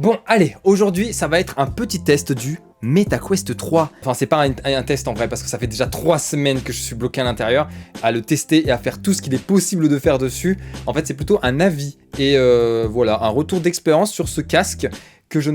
Bon, allez, aujourd'hui, ça va être un petit test du MetaQuest 3. Enfin, c'est pas un test en vrai, parce que ça fait déjà 3 semaines que je suis bloqué à l'intérieur, à le tester et à faire tout ce qu'il est possible de faire dessus. En fait, c'est plutôt un avis et voilà, un retour d'expérience sur ce casque que je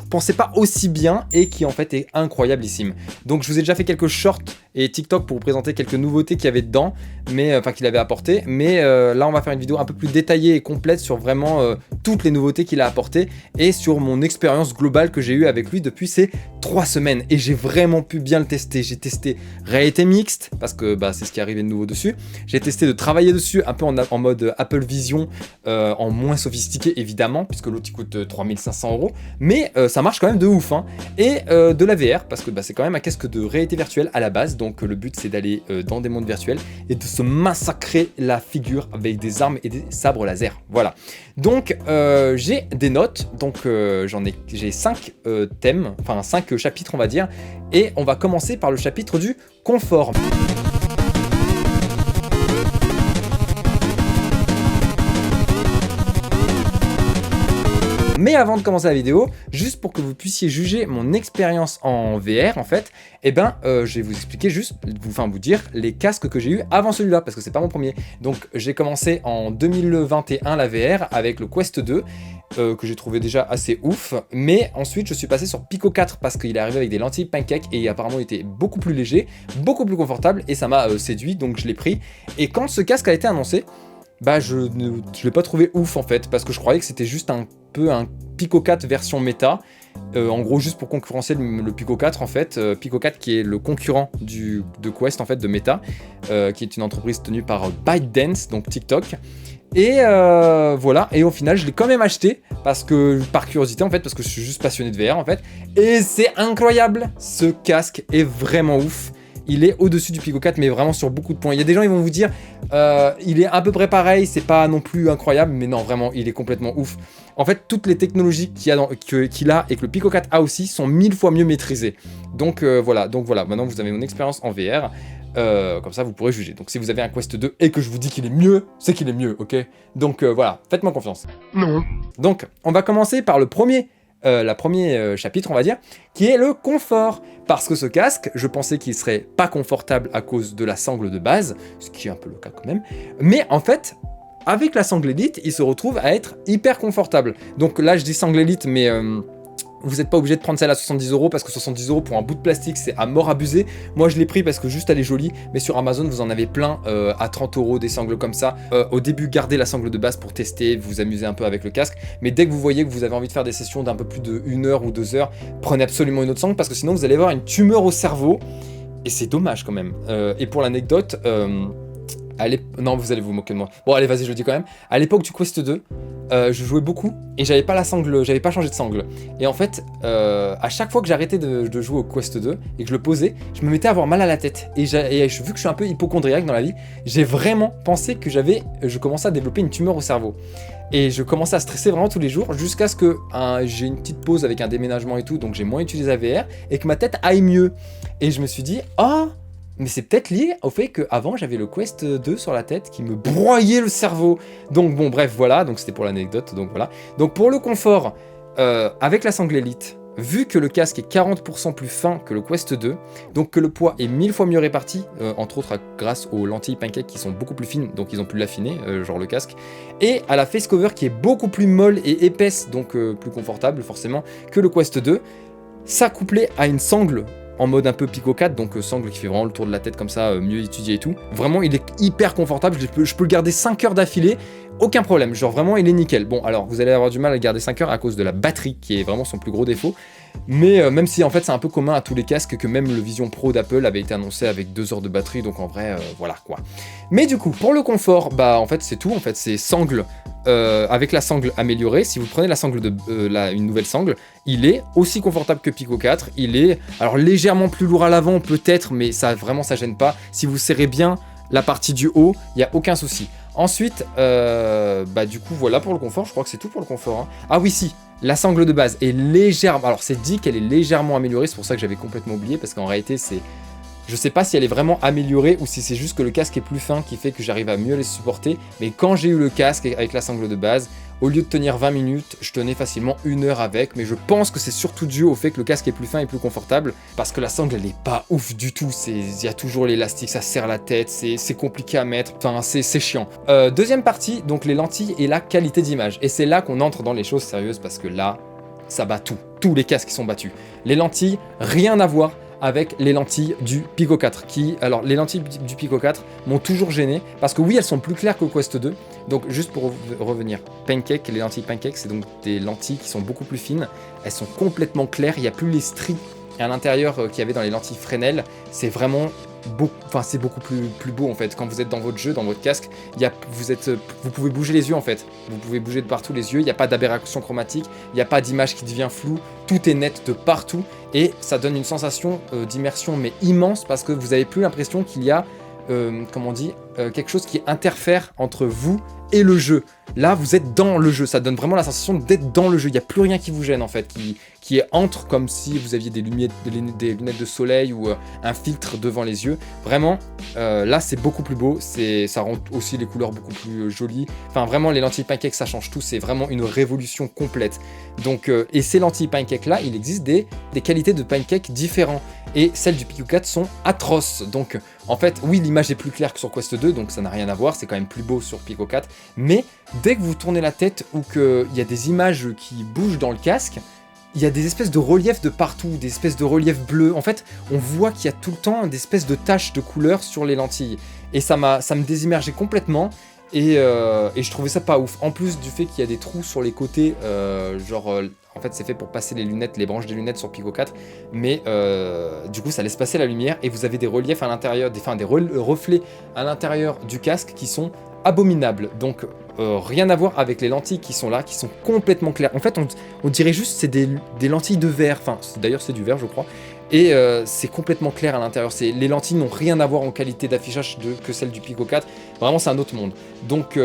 pensais pas aussi bien et qui en fait est incroyablissime. Donc je vous ai déjà fait quelques shorts et TikTok pour vous présenter quelques nouveautés qu'il y avait dedans, mais enfin qu'il avait apporté. Mais là on va faire une vidéo un peu plus détaillée et complète sur vraiment toutes les nouveautés qu'il a apportées et sur mon expérience globale que j'ai eue avec lui depuis ces 3 semaines. Et j'ai vraiment pu bien le tester. J'ai testé réalité mixte parce que c'est ce qui est arrivé de nouveau dessus. J'ai testé de travailler dessus un peu en mode Apple Vision, en moins sophistiqué évidemment, puisque l'autre il coûte 3500 €. Mais ça marche quand même de ouf, hein. Et de la VR, parce que c'est quand même un casque de réalité virtuelle à la base, donc le but c'est d'aller dans des mondes virtuels et de se massacrer la figure avec des armes et des sabres laser, voilà. Donc j'ai des notes, donc j'ai 5 thèmes, enfin 5 chapitres on va dire, et on va commencer par le chapitre du confort. Mais avant de commencer la vidéo, juste pour que vous puissiez juger mon expérience en VR en fait, je vais vous expliquer vous dire les casques que j'ai eu avant celui-là, parce que c'est pas mon premier. Donc j'ai commencé en 2021 la VR avec le Quest 2, que j'ai trouvé déjà assez ouf, mais ensuite je suis passé sur Pico 4 parce qu'il est arrivé avec des lentilles pancake et apparemment il était beaucoup plus léger, beaucoup plus confortable et ça m'a séduit, donc je l'ai pris. Et quand ce casque a été annoncé, je l'ai pas trouvé ouf en fait, parce que je croyais que c'était juste un peu un Pico 4 version méta, en gros juste pour concurrencer le Pico 4 en fait, Pico 4 qui est le concurrent de Quest en fait, de Meta, qui est une entreprise tenue par ByteDance, donc TikTok. Et voilà, et au final je l'ai quand même acheté parce que par curiosité en fait, parce que je suis juste passionné de VR en fait, et c'est incroyable, ce casque est vraiment ouf. Il est au-dessus du Pico 4, mais vraiment sur beaucoup de points. Il y a des gens qui vont vous dire, il est à peu près pareil, c'est pas non plus incroyable, mais non, vraiment, il est complètement ouf. En fait, toutes les technologies qu'il a et que le Pico 4 a aussi sont 1000 fois mieux maîtrisées. Donc voilà, maintenant vous avez mon expérience en VR, comme ça vous pourrez juger. Donc si vous avez un Quest 2 et que je vous dis qu'il est mieux, c'est qu'il est mieux, ok? Donc voilà, faites-moi confiance. Non. Donc, on va commencer par le premier chapitre, on va dire, qui est le confort. Parce que ce casque, je pensais qu'il serait pas confortable à cause de la sangle de base, ce qui est un peu le cas quand même, mais en fait, avec la sangle Elite, il se retrouve à être hyper confortable. Donc là, je dis sangle Elite, mais vous n'êtes pas obligé de prendre celle à 70 € parce que 70 € pour un bout de plastique, c'est à mort abusé. Moi, je l'ai pris parce que juste elle est jolie, mais sur Amazon, vous en avez plein à 30 € des sangles comme ça. Au début, gardez la sangle de base pour tester, vous amuser un peu avec le casque. Mais dès que vous voyez que vous avez envie de faire des sessions d'un peu plus de 1 heure ou 2 heures, prenez absolument une autre sangle parce que sinon, vous allez avoir une tumeur au cerveau. Et c'est dommage quand même. Et pour l'anecdote, non, vous allez vous moquer de moi. Bon, allez, vas-y, je le dis quand même. À l'époque du Quest 2, je jouais beaucoup et j'avais pas changé de sangle. Et en fait, à chaque fois que j'arrêtais de jouer au Quest 2 et que je le posais, je me mettais à avoir mal à la tête. Et vu que je suis un peu hypocondriaque dans la vie, j'ai vraiment pensé que je commençais à développer une tumeur au cerveau. Et je commençais à stresser vraiment tous les jours jusqu'à ce que j'ai une petite pause avec un déménagement et tout, donc j'ai moins utilisé la VR et que ma tête aille mieux. Et je me suis dit, mais c'est peut-être lié au fait qu'avant j'avais le Quest 2 sur la tête qui me broyait le cerveau. Donc bon, bref, voilà, donc c'était pour l'anecdote, donc voilà. Donc pour le confort, avec la sangle Elite, vu que le casque est 40% plus fin que le Quest 2, donc que le poids est 1000 fois mieux réparti, entre autres grâce aux lentilles pancake qui sont beaucoup plus fines, donc ils ont pu l'affiner, genre le casque, et à la face cover qui est beaucoup plus molle et épaisse, donc plus confortable forcément que le Quest 2, ça couplé à une sangle en mode un peu Pico 4, donc sangle qui fait vraiment le tour de la tête comme ça, mieux étudié et tout. Vraiment, il est hyper confortable, je peux le garder 5 heures d'affilée, aucun problème, genre vraiment il est nickel. Bon, alors vous allez avoir du mal à le garder 5 heures à cause de la batterie, qui est vraiment son plus gros défaut, mais même si en fait c'est un peu commun à tous les casques, que même le Vision Pro d'Apple avait été annoncé avec 2 heures de batterie, donc en vrai, voilà quoi. Mais du coup, pour le confort, en fait c'est tout, en fait c'est sangle, avec la sangle améliorée. Si vous prenez la sangle une nouvelle sangle, il est aussi confortable que Pico 4, il est alors légèrement plus lourd à l'avant peut-être, mais ça vraiment ça gêne pas. Si vous serrez bien la partie du haut, il n'y a aucun souci. Ensuite, du coup voilà pour le confort, je crois que c'est tout pour le confort, hein. Ah oui si, la sangle de base est légèrement, alors c'est dit qu'elle est légèrement améliorée, c'est pour ça que j'avais complètement oublié, parce qu'en réalité c'est Je sais pas si elle est vraiment améliorée ou si c'est juste que le casque est plus fin qui fait que j'arrive à mieux les supporter. Mais quand j'ai eu le casque avec la sangle de base, au lieu de tenir 20 minutes, je tenais facilement 1 heure avec. Mais je pense que c'est surtout dû au fait que le casque est plus fin et plus confortable. Parce que la sangle, elle est pas ouf du tout. Il y a toujours l'élastique, ça serre la tête, c'est compliqué à mettre. Enfin, c'est chiant. Deuxième partie, donc les lentilles et la qualité d'image. Et c'est là qu'on entre dans les choses sérieuses parce que là, ça bat tout. Tous les casques sont battus. Les lentilles, rien à voir avec les lentilles du Pico 4 alors les lentilles du Pico 4 m'ont toujours gêné parce que oui, elles sont plus claires que le Quest 2. Donc juste pour revenir, Pancake, les lentilles Pancake, c'est donc des lentilles qui sont beaucoup plus fines, elles sont complètement claires, il n'y a plus les stries à l'intérieur qu'il y avait dans les lentilles Fresnel. C'est vraiment c'est beaucoup plus beau en fait. Quand vous êtes dans votre jeu, dans votre casque, vous pouvez bouger les yeux en fait. Vous pouvez bouger de partout les yeux, il n'y a pas d'aberration chromatique, il n'y a pas d'image qui devient floue, tout est net de partout et ça donne une sensation d'immersion mais immense parce que vous n'avez plus l'impression qu'il y a quelque chose qui interfère entre vous et le jeu. Là, vous êtes dans le jeu, ça donne vraiment la sensation d'être dans le jeu. Il n'y a plus rien qui vous gêne en fait, qui entre comme si vous aviez des lunettes de soleil ou un filtre devant les yeux. Vraiment, là c'est beaucoup plus beau, ça rend aussi les couleurs beaucoup plus jolies. Enfin vraiment, les lentilles Pancake, ça change tout, c'est vraiment une révolution complète. Donc, et ces lentilles Pancake là, il existe des qualités de Pancake différents. Et celles du Pico 4 sont atroces. Donc en fait, oui, l'image est plus claire que sur Quest 2, donc ça n'a rien à voir, c'est quand même plus beau sur Pico 4. Mais dès que vous tournez la tête ou qu'il y a des images qui bougent dans le casque, il y a des espèces de reliefs de partout, des espèces de reliefs bleus. En fait, on voit qu'il y a tout le temps des espèces de taches de couleurs sur les lentilles. Et ça me désimmergeait complètement. Et je trouvais ça pas ouf. En plus du fait qu'il y a des trous sur les côtés, en fait c'est fait pour passer les branches des lunettes sur Pico 4, mais du coup ça laisse passer la lumière et vous avez des reliefs à l'intérieur, des reflets à l'intérieur du casque qui sont abominables. Donc rien à voir avec les lentilles qui sont là, qui sont complètement claires. En fait on dirait juste c'est des lentilles de verre, enfin d'ailleurs c'est du verre je crois. Et c'est complètement clair à l'intérieur. Les lentilles n'ont rien à voir en qualité d'affichage que celles du Pico 4. Vraiment, c'est un autre monde. Donc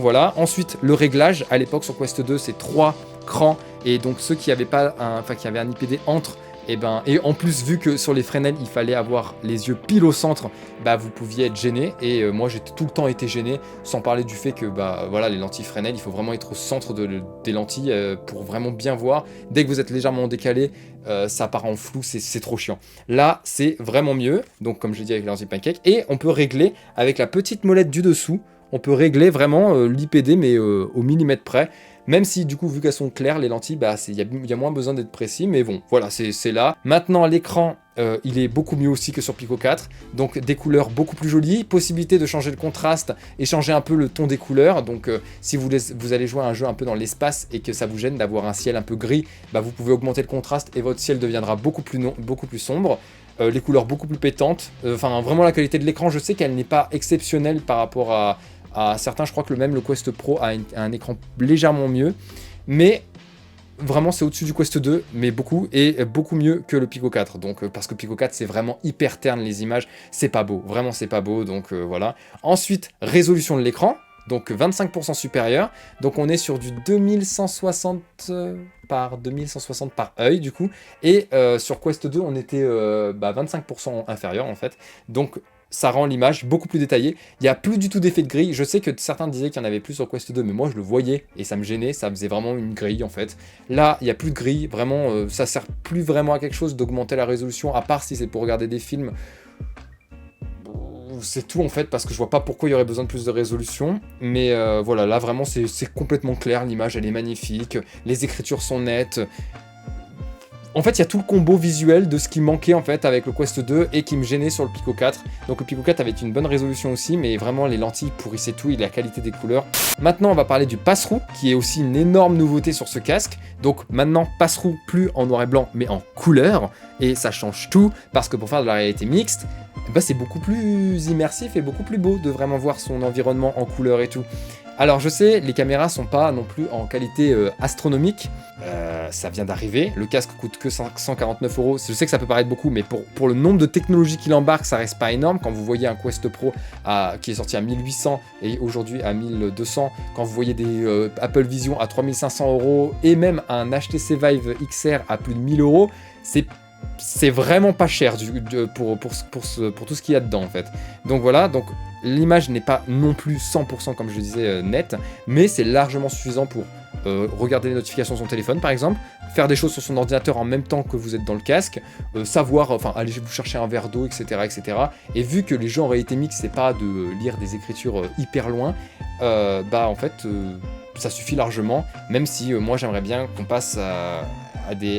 voilà. Ensuite, le réglage. À l'époque, sur Quest 2, c'est 3 crans. Et donc, ceux qui avaient qui avaient un IPD entre, et en plus, vu que sur les Fresnel, il fallait avoir les yeux pile au centre, vous pouviez être gêné. Et moi, j'ai tout le temps été gêné. Sans parler du fait que voilà, les lentilles Fresnel, il faut vraiment être au centre des lentilles pour vraiment bien voir. Dès que vous êtes légèrement décalé, ça part en flou, c'est trop chiant. Là, c'est vraiment mieux, donc comme je l'ai dit avec les lentilles Pancake, et on peut régler avec la petite molette du dessous, on peut régler vraiment l'IPD, mais au millimètre près, même si du coup, vu qu'elles sont claires, les lentilles, il y a moins besoin d'être précis, mais bon, voilà, c'est là. Maintenant, l'écran, il est beaucoup mieux aussi que sur Pico 4, donc des couleurs beaucoup plus jolies, possibilité de changer le contraste et changer un peu le ton des couleurs, donc si vous allez jouer à un jeu un peu dans l'espace et que ça vous gêne d'avoir un ciel un peu gris, vous pouvez augmenter le contraste et votre ciel deviendra beaucoup plus sombre, les couleurs beaucoup plus pétantes, enfin vraiment la qualité de l'écran, je sais qu'elle n'est pas exceptionnelle par rapport à certains, je crois que le Quest Pro a un écran légèrement mieux, mais vraiment c'est au-dessus du Quest 2, mais beaucoup mieux que le Pico 4, donc parce que Pico 4 c'est vraiment hyper terne les images, c'est pas beau, vraiment c'est pas beau, donc voilà. Ensuite, résolution de l'écran, donc 25% supérieur, donc on est sur du 2160 par 2160 par œil du coup, et sur Quest 2 on était 25% inférieur en fait, donc ça rend l'image beaucoup plus détaillée. Il n'y a plus du tout d'effet de grille. Je sais que certains disaient qu'il y en avait plus sur Quest 2, mais moi je le voyais et ça me gênait. Ça faisait vraiment une grille en fait. Là, il n'y a plus de grille. Vraiment, ça sert plus vraiment à quelque chose d'augmenter la résolution, à part si c'est pour regarder des films. C'est tout en fait, parce que je vois pas pourquoi il y aurait besoin de plus de résolution. Mais voilà, là vraiment c'est complètement clair. L'image elle est magnifique. Les écritures sont nettes. En fait, il y a tout le combo visuel de ce qui manquait en fait avec le Quest 2 et qui me gênait sur le Pico 4. Donc le Pico 4 avait une bonne résolution aussi, mais vraiment les lentilles pourrissaient tout et la qualité des couleurs. Maintenant, on va parler du passe-roue, qui est aussi une énorme nouveauté sur ce casque. Donc maintenant, passe-roue plus en noir et blanc, mais en couleur. Et ça change tout, parce que pour faire de la réalité mixte, c'est beaucoup plus immersif et beaucoup plus beau de vraiment voir son environnement en couleur et tout. Alors je sais, les caméras sont pas non plus en qualité astronomique, ça vient d'arriver, le casque coûte que 149 €, je sais que ça peut paraître beaucoup, mais pour le nombre de technologies qu'il embarque, ça reste pas énorme. Quand vous voyez un Quest Pro qui est sorti à 1800 et aujourd'hui à 1200, quand vous voyez des Apple Vision à 3500 € et même un HTC Vive XR à plus de 1000 €, c'est c'est vraiment pas cher pour tout ce qu'il y a dedans en fait. Donc voilà, donc l'image n'est pas non plus 100% comme je disais nette, mais c'est largement suffisant pour regarder les notifications de son téléphone par exemple, faire des choses sur son ordinateur en même temps que vous êtes dans le casque, savoir, enfin aller vous chercher un verre d'eau, etc., etc. Et vu que les jeux en réalité mixte, c'est pas de lire des écritures hyper loin, bah en fait ça suffit largement, même si moi j'aimerais bien qu'on passe à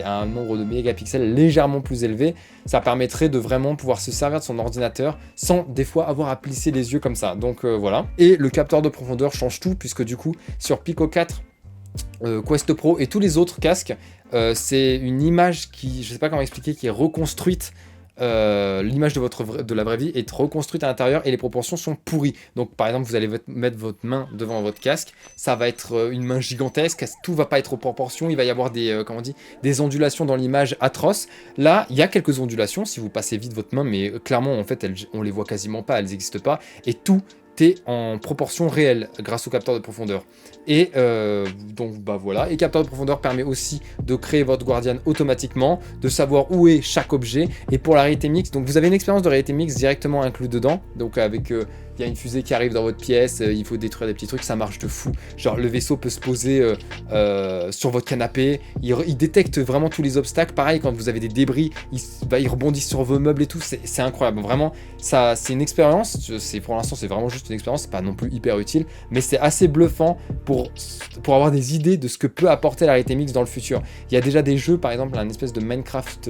un nombre de mégapixels légèrement plus élevé. Ça permettrait de vraiment pouvoir se servir de son ordinateur sans des fois avoir à plisser les yeux comme ça. Donc voilà. Et le capteur de profondeur change tout, puisque du coup sur Pico 4, Quest Pro et tous les autres casques, c'est une image qui, je sais pas comment expliquer, qui est reconstruite. L'image de la vraie vie est reconstruite à l'intérieur et les proportions sont pourries. Donc par exemple, vous allez mettre votre main devant votre casque, ça va être une main gigantesque, tout va pas être aux proportions, il va y avoir des, comment on dit, des ondulations dans l'image atroces. Là, il y a quelques ondulations si vous passez vite votre main, mais clairement en fait on les voit quasiment pas, elles n'existent pas, et tout est en proportion réelle grâce au capteur de profondeur. Et donc bah voilà, et capteur de profondeur permet aussi de créer votre Guardian automatiquement, de savoir où est chaque objet. Et pour la réalité mixte, donc vous avez une expérience de réalité mixte directement inclus dedans, donc avec il y a une fusée qui arrive dans votre pièce, il faut détruire des petits trucs, ça marche de fou. Genre le vaisseau peut se poser sur votre canapé, il détecte vraiment tous les obstacles. Pareil, quand vous avez des débris, il rebondit sur vos meubles et tout, c'est incroyable. Vraiment, ça, c'est une expérience, pour l'instant c'est vraiment juste une expérience, c'est pas non plus hyper utile, mais c'est assez bluffant pour avoir des idées de ce que peut apporter la réalité mixte dans le futur. Il y a déjà des jeux, par exemple, une espèce de Minecraft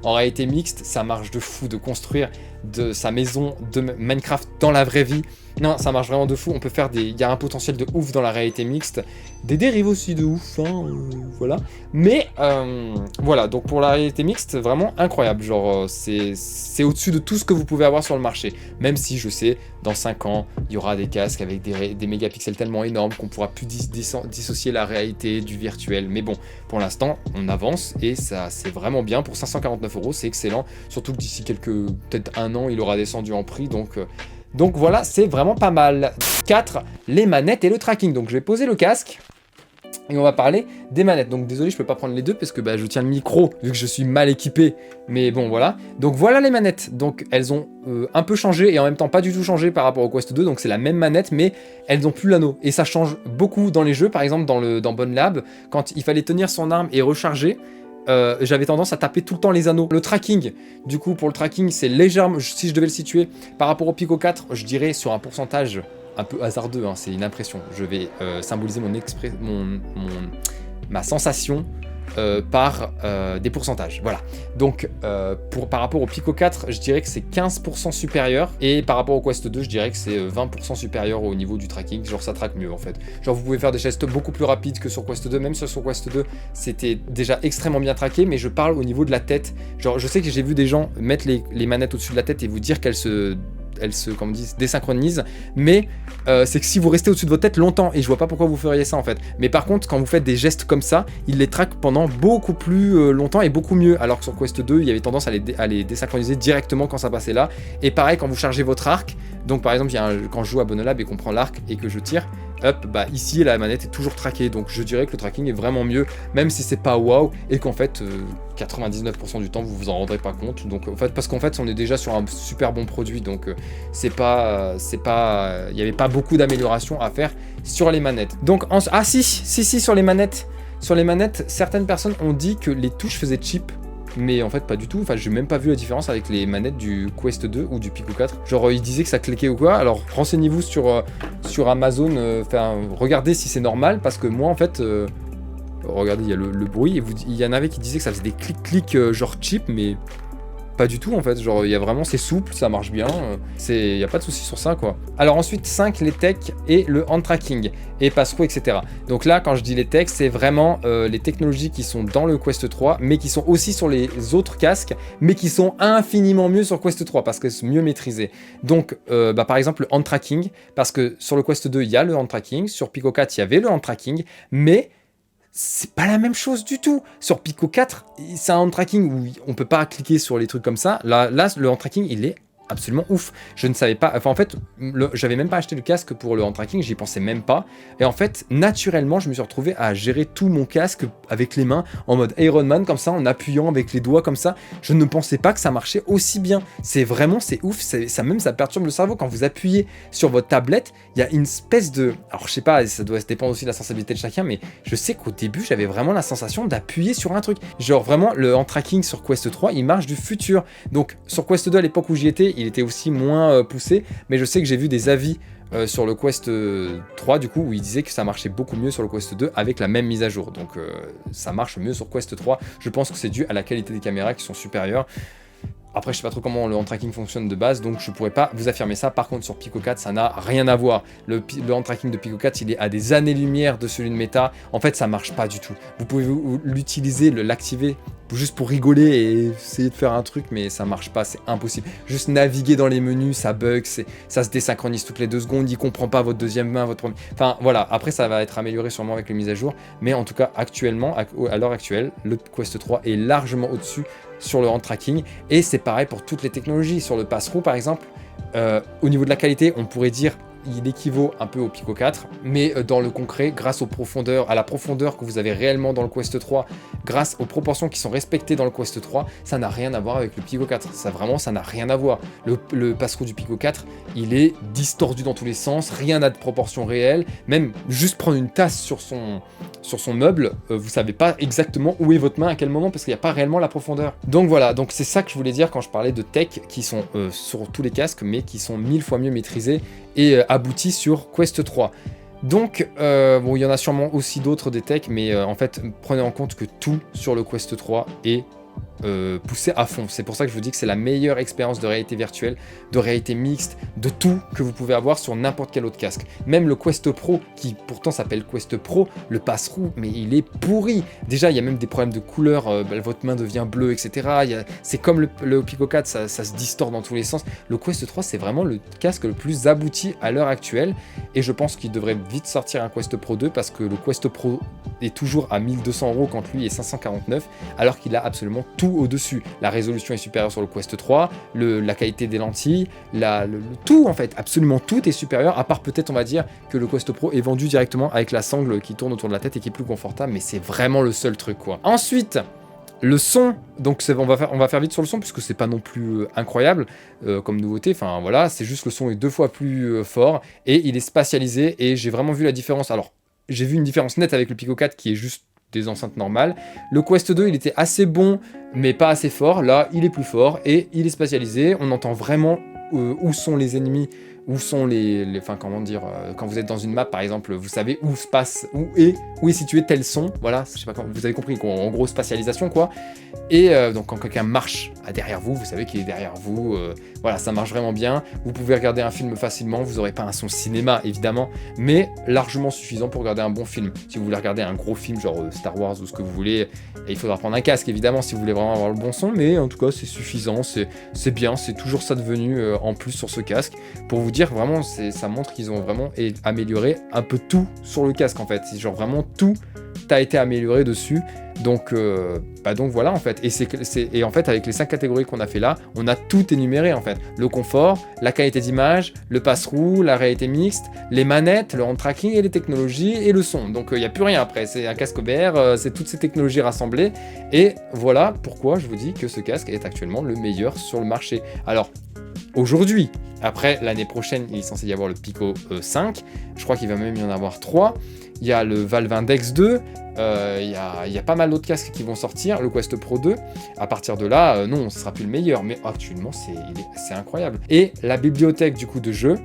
en réalité mixte, ça marche de fou de construire de sa maison de Minecraft dans la vraie vie. Non, ça marche vraiment de fou. On peut faire il y a un potentiel de ouf dans la réalité mixte. Des dérives aussi de ouf, hein, voilà. Mais voilà, donc pour la réalité mixte, vraiment incroyable. Genre, c'est au-dessus de tout ce que vous pouvez avoir sur le marché. Même si je sais, dans 5 ans, il y aura des casques avec des mégapixels tellement énormes qu'on pourra plus dissocier la réalité du virtuel. Mais bon, pour l'instant, on avance et ça, c'est vraiment bien. Pour 549 €, c'est excellent. Surtout que d'ici peut-être un an, il aura descendu en prix. Donc voilà, c'est vraiment pas mal. 4, les manettes et le tracking. Donc je vais poser le casque et on va parler des manettes. Donc désolé, je peux pas prendre les deux parce que je tiens le micro vu que je suis mal équipé. Mais bon, voilà. Donc voilà les manettes. Donc elles ont un peu changé et en même temps pas du tout changé par rapport au Quest 2. Donc c'est la même manette mais elles n'ont plus l'anneau. Et ça change beaucoup dans les jeux. Par exemple dans Bone Lab, quand il fallait tenir son arme et recharger, j'avais tendance à taper tout le temps les anneaux. Le tracking, du coup pour le tracking c'est légèrement, si je devais le situer par rapport au Pico 4, je dirais sur un pourcentage un peu hasardeux, hein, c'est une impression, je vais symboliser ma sensation par des pourcentages, voilà. Donc par rapport au Pico 4, je dirais que c'est 15% supérieur, et par rapport au Quest 2, je dirais que c'est 20% supérieur au niveau du tracking, genre ça traque mieux en fait. Genre vous pouvez faire des gestes beaucoup plus rapides que sur Quest 2, même sur Quest 2, c'était déjà extrêmement bien traqué, mais je parle au niveau de la tête. Genre je sais que j'ai vu des gens mettre les manettes au-dessus de la tête et vous dire qu'elles se comment on dit, désynchronise, mais c'est que si vous restez au-dessus de votre tête longtemps, et je vois pas pourquoi vous feriez ça en fait, mais par contre quand vous faites des gestes comme ça, il les traque pendant beaucoup plus longtemps et beaucoup mieux, alors que sur Quest 2 il y avait tendance à les désynchroniser directement quand ça passait là. Et pareil quand vous chargez votre arc, donc par exemple quand je joue à Bone Lab et qu'on prend l'arc et que je tire, hop, ici la manette est toujours traquée, donc je dirais que le tracking est vraiment mieux, même si c'est pas waouh, et qu'en fait 99% du temps vous vous en rendrez pas compte, donc en fait parce qu'en fait on est déjà sur un super bon produit, donc il y avait pas beaucoup d'améliorations à faire sur les manettes. Donc si sur les manettes, certaines personnes ont dit que les touches faisaient cheap. Mais en fait pas du tout, enfin j'ai même pas vu la différence avec les manettes du Quest 2 ou du Pico 4. Genre ils disaient que ça cliquait ou quoi, alors renseignez-vous sur Amazon, regardez si c'est normal, parce que moi en fait, regardez il y a le bruit, et il y en avait qui disaient que ça faisait des clics genre cheap, mais pas du tout en fait, genre il y a vraiment, c'est souple, ça marche bien, il y a pas de souci sur ça quoi. Alors ensuite 5, les techs et le hand tracking et passe-through, etc. Donc là quand je dis les techs, c'est vraiment les technologies qui sont dans le Quest 3 mais qui sont aussi sur les autres casques, mais qui sont infiniment mieux sur Quest 3 parce que c'est mieux maîtrisé. Donc par exemple le hand tracking, parce que sur le Quest 2 il y a le hand tracking, sur Pico 4 il y avait le hand tracking, mais c'est pas la même chose du tout. Sur Pico 4, c'est un hand tracking où on peut pas cliquer sur les trucs comme ça. Là le hand tracking, il est absolument ouf. Je ne savais pas, enfin en fait, j'avais même pas acheté le casque pour le hand tracking, j'y pensais même pas. Et en fait, naturellement, je me suis retrouvé à gérer tout mon casque avec les mains, en mode Iron Man, comme ça, en appuyant avec les doigts comme ça. Je ne pensais pas que ça marchait aussi bien. C'est vraiment, c'est ouf, ça perturbe le cerveau. Quand vous appuyez sur votre tablette, il y a une espèce de... Alors je sais pas, ça doit dépendre aussi de la sensibilité de chacun, mais je sais qu'au début, j'avais vraiment la sensation d'appuyer sur un truc. Genre vraiment, le hand tracking sur Quest 3, il marche du futur. Donc sur Quest 2, à l'époque où j'y étais, il était aussi moins poussé, mais je sais que j'ai vu des avis sur le Quest 3 du coup où ils disaient que ça marchait beaucoup mieux sur le Quest 2 avec la même mise à jour. Donc ça marche mieux sur Quest 3. Je pense que c'est dû à la qualité des caméras qui sont supérieures. Après, je sais pas trop comment le hand tracking fonctionne de base, donc je pourrais pas vous affirmer ça. Par contre, sur Pico 4, ça n'a rien à voir. Le hand tracking de Pico 4, il est à des années-lumière de celui de Meta. En fait, ça marche pas du tout. Vous pouvez l'utiliser, l'activer juste pour rigoler et essayer de faire un truc, mais ça marche pas, c'est impossible. Juste naviguer dans les menus, ça bug, ça se désynchronise toutes les 2 secondes, il comprend pas votre deuxième main, votre premier... Enfin voilà, après ça va être amélioré sûrement avec les mises à jour, mais en tout cas actuellement, à l'heure actuelle, le Quest 3 est largement au-dessus sur le hand tracking, et c'est pareil pour toutes les technologies. Sur le pass-through par exemple, au niveau de la qualité, on pourrait dire il équivaut un peu au Pico 4, mais dans le concret, grâce aux profondeurs, à la profondeur que vous avez réellement dans le Quest 3, grâce aux proportions qui sont respectées dans le Quest 3, ça n'a rien à voir avec le Pico 4. Ça vraiment, ça n'a rien à voir. Le pass-through du Pico 4, il est distordu dans tous les sens, rien n'a de proportion réelle. Même juste prendre une tasse sur son meuble, vous savez pas exactement où est votre main à quel moment parce qu'il n'y a pas réellement la profondeur. Donc voilà, donc c'est ça que je voulais dire quand je parlais de tech qui sont sur tous les casques, mais qui sont 1000 fois mieux maîtrisés et aboutis sur Quest 3. Donc, bon, il y en a sûrement aussi d'autres des techs, mais en fait, prenez en compte que tout sur le Quest 3 est poussé à fond. C'est pour ça que je vous dis que c'est la meilleure expérience de réalité virtuelle, de réalité mixte, de tout que vous pouvez avoir sur n'importe quel autre casque. Même le Quest Pro, qui pourtant s'appelle Quest Pro, le pass-through, mais il est pourri. Déjà, il y a même des problèmes de couleur, votre main devient bleue, etc. C'est comme le Pico 4, ça se distord dans tous les sens. Le Quest 3, c'est vraiment le casque le plus abouti à l'heure actuelle, et je pense qu'il devrait vite sortir un Quest Pro 2, parce que le Quest Pro est toujours à 1200 € quand lui est 549, alors qu'il a absolument tout au-dessus. La résolution est supérieure sur le Quest 3, la qualité des lentilles, tout en fait, absolument tout est supérieur, à part peut-être on va dire que le Quest Pro est vendu directement avec la sangle qui tourne autour de la tête et qui est plus confortable, mais c'est vraiment le seul truc quoi. Ensuite, le son, donc on va faire vite sur le son puisque c'est pas non plus incroyable comme nouveauté, enfin voilà, c'est juste le son est 2 fois plus fort et il est spatialisé et j'ai vraiment vu la différence. Alors, j'ai vu une différence nette avec le Pico 4 qui est juste des enceintes normales. Le Quest 2, il était assez bon, mais pas assez fort. Là, il est plus fort et il est spatialisé. On entend vraiment où sont les ennemis, où sont enfin, comment dire, quand vous êtes dans une map, par exemple, vous savez où se passe, où est situé tel son. Voilà, je sais pas, vous avez compris, en gros, spatialisation, quoi. Et donc, quand quelqu'un marche derrière vous, vous savez qu'il est derrière vous. Voilà, ça marche vraiment bien. Vous pouvez regarder un film facilement. Vous n'aurez pas un son cinéma, évidemment, mais largement suffisant pour regarder un bon film. Si vous voulez regarder un gros film, genre Star Wars ou ce que vous voulez, il faudra prendre un casque, évidemment, si vous voulez vraiment avoir le bon son, mais en tout cas, c'est suffisant, c'est bien, c'est toujours ça devenu en plus sur ce casque. Pour vous dire, vraiment, ça montre qu'ils ont vraiment amélioré un peu tout sur le casque, en fait. C'est genre vraiment tout a été amélioré dessus. Donc voilà en fait, et en fait avec les 5 catégories qu'on a fait là, on a tout énuméré en fait. Le confort, la qualité d'image, le pass-through, la réalité mixte, les manettes, le hand tracking et les technologies et le son. Donc il n'y a plus rien après, c'est un casque BR, c'est toutes ces technologies rassemblées, et voilà pourquoi je vous dis que ce casque est actuellement le meilleur sur le marché. Alors aujourd'hui, après l'année prochaine, il est censé y avoir le Pico 5, je crois qu'il va même y en avoir 3. Il y a le Valve Index 2, il y a pas mal d'autres casques qui vont sortir, le Quest Pro 2. À partir de là, non, ce sera plus le meilleur, mais actuellement, c'est incroyable. Et la bibliothèque du coup de jeux,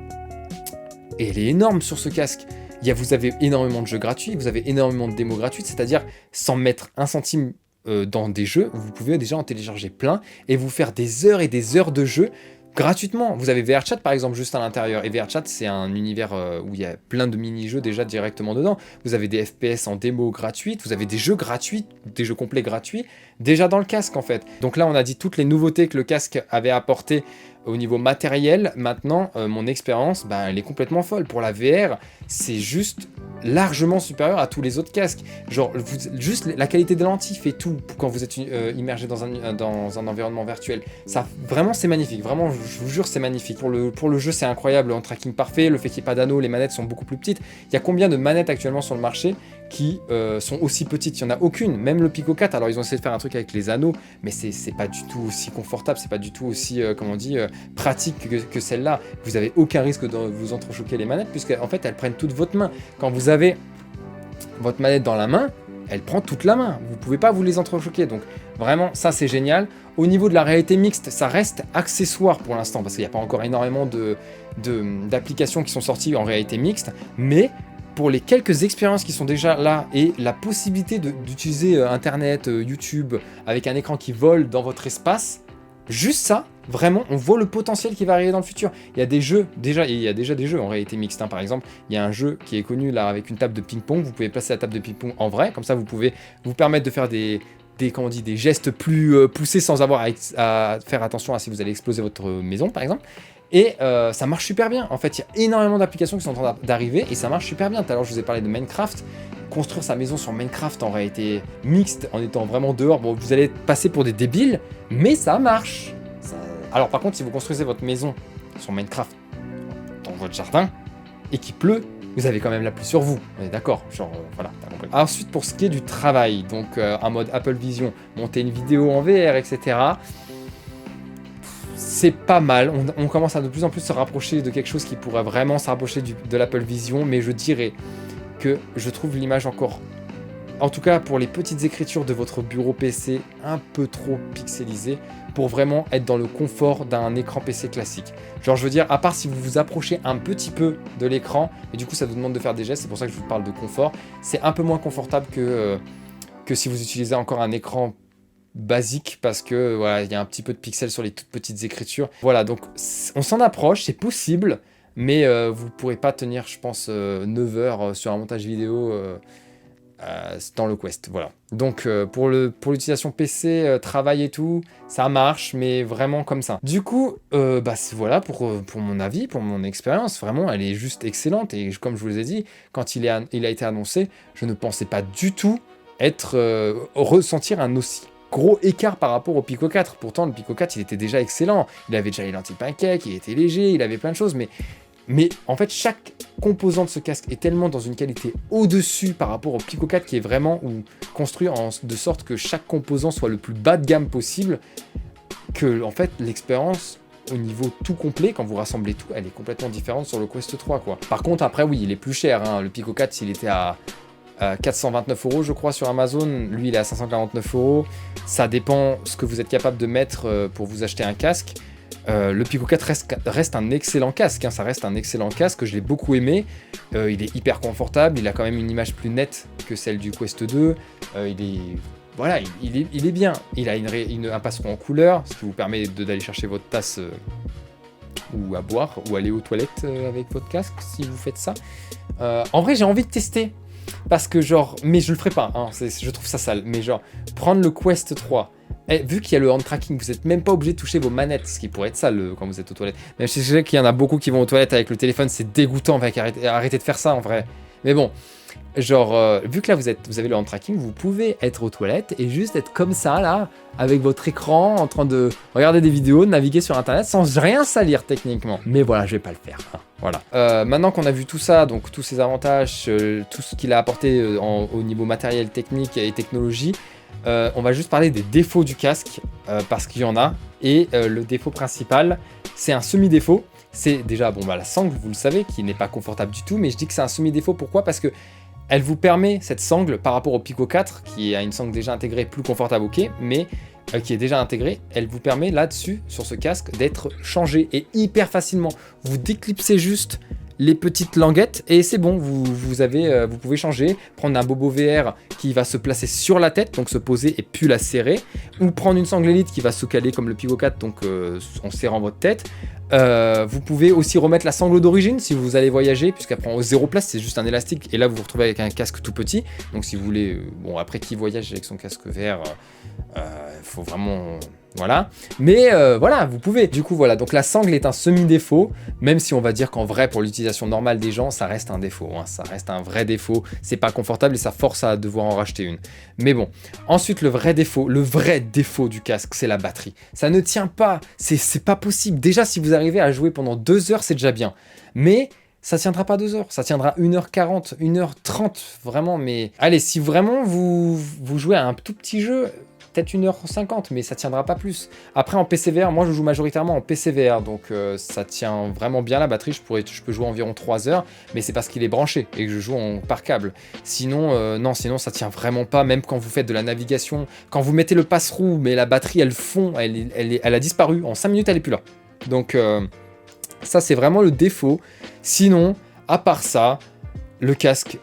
elle est énorme sur ce casque. Vous avez énormément de jeux gratuits, vous avez énormément de démos gratuites, c'est-à-dire sans mettre un centime dans des jeux, vous pouvez déjà en télécharger plein et vous faire des heures et des heures de jeux gratuitement. Vous avez VRChat par exemple juste à l'intérieur, et VRChat c'est un univers où il y a plein de mini-jeux déjà directement dedans. Vous avez des FPS en démo gratuite, vous avez des jeux gratuits, des jeux complets gratuits déjà dans le casque en fait. Donc là on a dit toutes les nouveautés que le casque avait apportées au niveau matériel, maintenant, mon expérience, bah, elle est complètement folle. Pour la VR, c'est juste largement supérieur à tous les autres casques. Genre, juste la qualité des lentilles fait tout quand vous êtes immergé dans un environnement virtuel. Ça, vraiment, c'est magnifique. Vraiment, je vous jure, c'est magnifique. Pour le jeu, c'est incroyable. Un tracking parfait, le fait qu'il n'y ait pas d'anneau, les manettes sont beaucoup plus petites. Il y a combien de manettes actuellement sur le marché qui sont aussi petites? Il n'y en a aucune. Même le Pico 4, alors ils ont essayé de faire un truc avec les anneaux, mais c'est pas du tout aussi confortable, c'est pas du tout aussi, comment on dit, pratique que celle-là. Vous avez aucun risque de vous entrechoquer les manettes, puisqu'en fait, elles prennent toute votre main. Quand vous avez votre manette dans la main, elle prend toute la main. Vous pouvez pas vous les entrechoquer. Donc vraiment, ça c'est génial. Au niveau de la réalité mixte, ça reste accessoire pour l'instant, parce qu'il n'y a pas encore énormément d'applications qui sont sorties en réalité mixte, mais pour les quelques expériences qui sont déjà là et la possibilité d'utiliser Internet, YouTube, avec un écran qui vole dans votre espace, juste ça, vraiment, on voit le potentiel qui va arriver dans le futur. Il y a des jeux, il y a déjà des jeux en réalité mixte, hein. Par exemple, il y a un jeu qui est connu là avec une table de ping-pong, vous pouvez placer la table de ping-pong en vrai, comme ça vous pouvez vous permettre de faire des gestes plus poussés sans avoir à faire attention à si vous allez exploser votre maison par exemple. Et ça marche super bien. En fait, il y a énormément d'applications qui sont en train d'arriver et ça marche super bien. Tout à l'heure, je vous ai parlé de Minecraft. Construire sa maison sur Minecraft en réalité mixte, en étant vraiment dehors, bon, vous allez passer pour des débiles, mais ça marche. Alors par contre, si vous construisez votre maison sur Minecraft dans votre jardin et qu'il pleut, vous avez quand même la pluie sur vous. On est d'accord, genre voilà, t'as compris. Ensuite, pour ce qui est du travail, donc en mode Apple Vision, monter une vidéo en VR, etc. C'est pas mal, on commence à de plus en plus se rapprocher de quelque chose qui pourrait vraiment se rapprocher de l'Apple Vision, mais je dirais que je trouve l'image encore, en tout cas pour les petites écritures de votre bureau PC, un peu trop pixelisée pour vraiment être dans le confort d'un écran PC classique. Genre je veux dire, à part si vous vous approchez un petit peu de l'écran, et du coup ça vous demande de faire des gestes, c'est pour ça que je vous parle de confort, c'est un peu moins confortable que si vous utilisez encore un écran basique parce que voilà, il y a un petit peu de pixels sur les toutes petites écritures. Voilà, donc on s'en approche, c'est possible, mais vous pourrez pas tenir, je pense, 9 heures sur un montage vidéo dans le Quest. Voilà. Donc pour l'utilisation PC, travail et tout, ça marche, mais vraiment comme ça. Du coup, voilà pour mon avis, pour mon expérience, vraiment, elle est juste excellente. Et comme je vous l'ai dit, quand il a été annoncé, je ne pensais pas du tout ressentir un aussi gros écart par rapport au Pico 4. Pourtant, le Pico 4, il était déjà excellent. Il avait déjà les lentilles pancake, il était léger, il avait plein de choses, mais en fait, chaque composant de ce casque est tellement dans une qualité au-dessus par rapport au Pico 4 qui est vraiment construit de sorte que chaque composant soit le plus bas de gamme possible, que en fait, l'expérience au niveau tout complet, quand vous rassemblez tout, elle est complètement différente sur le Quest 3, quoi. Par contre, après, oui, il est plus cher, hein. Le Pico 4, s'il était à 429 € je crois sur Amazon, lui il est à 549 €. Ça dépend ce que vous êtes capable de mettre pour vous acheter un casque. Le Pico 4 reste un excellent casque, hein, ça reste un excellent casque, je l'ai beaucoup aimé. Il est hyper confortable, il a quand même une image plus nette que celle du Quest 2. Voilà, il est bien. Il a un passeron en couleur, ce qui vous permet d'aller chercher votre tasse ou à boire, ou aller aux toilettes avec votre casque si vous faites ça. En vrai, j'ai envie de tester. Parce que genre, mais je le ferai pas, hein, je trouve ça sale, mais genre, prendre le Quest 3, vu qu'il y a le hand tracking, vous n'êtes même pas obligé de toucher vos manettes, ce qui pourrait être sale quand vous êtes aux toilettes. Mais je sais qu'il y en a beaucoup qui vont aux toilettes avec le téléphone, c'est dégoûtant, arrêtez de faire ça en vrai. Mais bon, genre, vu que là vous avez le hand tracking, vous pouvez être aux toilettes et juste être comme ça là, avec votre écran, en train de regarder des vidéos, de naviguer sur internet sans rien salir techniquement. Mais voilà, je vais pas le faire, hein. Voilà. Maintenant qu'on a vu tout ça, donc tous ces avantages, tout ce qu'il a apporté au niveau matériel, technique et technologie, on va juste parler des défauts du casque, parce qu'il y en a. Et le défaut principal, c'est un semi-défaut. C'est déjà la sangle, vous le savez, qui n'est pas confortable du tout, mais je dis que c'est un semi-défaut, pourquoi? Parce que elle vous permet, cette sangle, par rapport au Pico 4, qui a une sangle déjà intégrée, plus confortable, ok, mais qui est déjà intégrée, elle vous permet là-dessus, sur ce casque, d'être changé et hyper facilement. Vous déclipsez juste les petites languettes et c'est bon, vous pouvez changer, prendre un bobo VR qui va se placer sur la tête, donc se poser et puis la serrer, ou prendre une sangle élite qui va se caler comme le Pico 4, donc en serrant votre tête. Vous pouvez aussi remettre la sangle d'origine si vous allez voyager, puisqu'elle prend 0 place, c'est juste un élastique, et là vous vous retrouvez avec un casque tout petit. Donc si vous voulez, après qui voyage avec son casque VR, faut vraiment Voilà, mais voilà, vous pouvez. Du coup, voilà, donc la sangle est un semi-défaut, même si on va dire qu'en vrai, pour l'utilisation normale des gens, ça reste un défaut, hein, ça reste un vrai défaut, c'est pas confortable et ça force à devoir en racheter une. Mais bon, ensuite, le vrai défaut du casque, c'est la batterie. Ça ne tient pas, c'est pas possible. Déjà, si vous arrivez à jouer pendant 2 heures, c'est déjà bien. Mais ça tiendra pas 2 heures, ça tiendra 1h40, 1h30, vraiment, mais... Allez, si vraiment vous jouez à un tout petit jeu... peut-être 1h50, mais ça tiendra pas plus. Après, en PCVR, moi je joue majoritairement en PCVR, donc ça tient vraiment bien la batterie. Je peux jouer environ 3 heures, mais c'est parce qu'il est branché et que je joue par câble. Sinon, non, sinon ça tient vraiment pas, même quand vous faites de la navigation. Quand vous mettez le passe-roue, mais la batterie elle fond, elle a disparu. En 5 minutes, elle est plus là. Donc, ça c'est vraiment le défaut. Sinon, à part ça, le casque.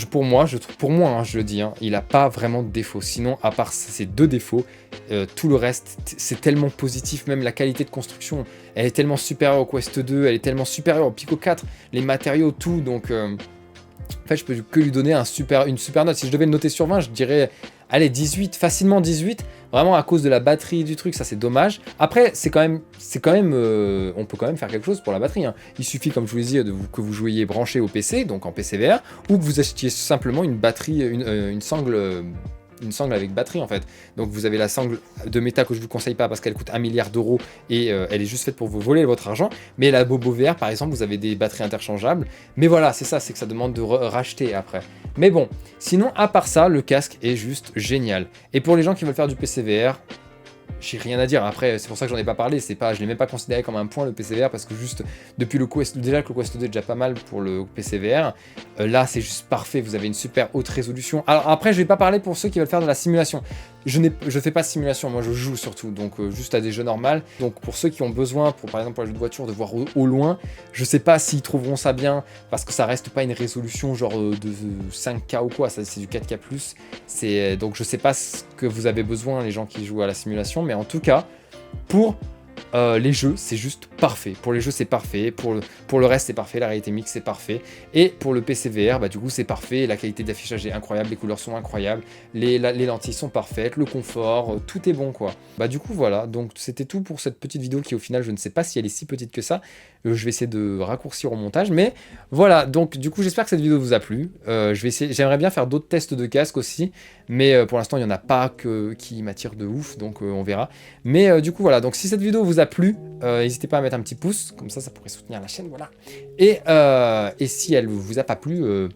Pour moi, hein, je le dis, hein, il n'a pas vraiment de défaut. Sinon, à part ces 2 défauts, tout le reste, c'est tellement positif. Même la qualité de construction, elle est tellement supérieure au Quest 2, elle est tellement supérieure au Pico 4, les matériaux, tout. Donc, en fait, je peux que lui donner une super note. Si je devais le noter sur 20, je dirais, allez, 18, facilement 18. Vraiment à cause de la batterie du truc, ça c'est dommage. Après, on peut quand même faire quelque chose pour la batterie, hein. Il suffit, comme je vous l'ai dit, que vous jouiez branché au PC, donc en PCVR, ou que vous achetiez simplement une batterie, une sangle avec batterie en fait. Donc vous avez la sangle de méta que je vous conseille pas parce qu'elle coûte 1 milliard d'euros et elle est juste faite pour vous voler votre argent. Mais la Bobo VR par exemple, vous avez des batteries interchangeables. Mais voilà, c'est ça, c'est que ça demande de racheter après. Mais bon, sinon à part ça, le casque est juste génial. Et pour les gens qui veulent faire du PCVR, j'ai rien à dire. Après, c'est pour ça que j'en ai pas parlé. Je l'ai même pas considéré comme un point le PCVR parce que juste depuis le Quest, déjà que le Quest 2 est déjà pas mal pour le PCVR, là c'est juste parfait. Vous avez une super haute résolution. Alors après, je vais pas parler pour ceux qui veulent faire de la simulation. Je fais pas de simulation, moi je joue surtout, donc juste à des jeux normaux. Donc pour ceux qui ont besoin, par exemple pour les jeux de voiture, de voir au loin, je sais pas s'ils trouveront ça bien parce que ça reste pas une résolution genre de 5K ou quoi. Ça c'est du 4K+. Donc je sais pas ce que vous avez besoin les gens qui jouent à la simulation. Mais en tout cas, pour les jeux, c'est juste parfait. Pour les jeux, c'est parfait. Pour le reste, c'est parfait. La réalité mixte, c'est parfait. Et pour le PCVR, bah, du coup, c'est parfait. La qualité d'affichage est incroyable. Les couleurs sont incroyables. Les lentilles sont parfaites. Le confort, tout est bon, quoi. Bah, du coup, voilà. Donc, c'était tout pour cette petite vidéo qui, au final, je ne sais pas si elle est si petite que ça. Je vais essayer de raccourcir au montage. Mais voilà. Donc, du coup, j'espère que cette vidéo vous a plu. J'aimerais bien faire d'autres tests de casque aussi. Mais pour l'instant, il n'y en a pas qui m'attirent de ouf. Donc, on verra. Mais du coup, voilà. Donc, si cette vidéo vous a plu, n'hésitez pas à mettre un petit pouce, comme ça pourrait soutenir la chaîne, voilà. Et si elle vous a pas plu,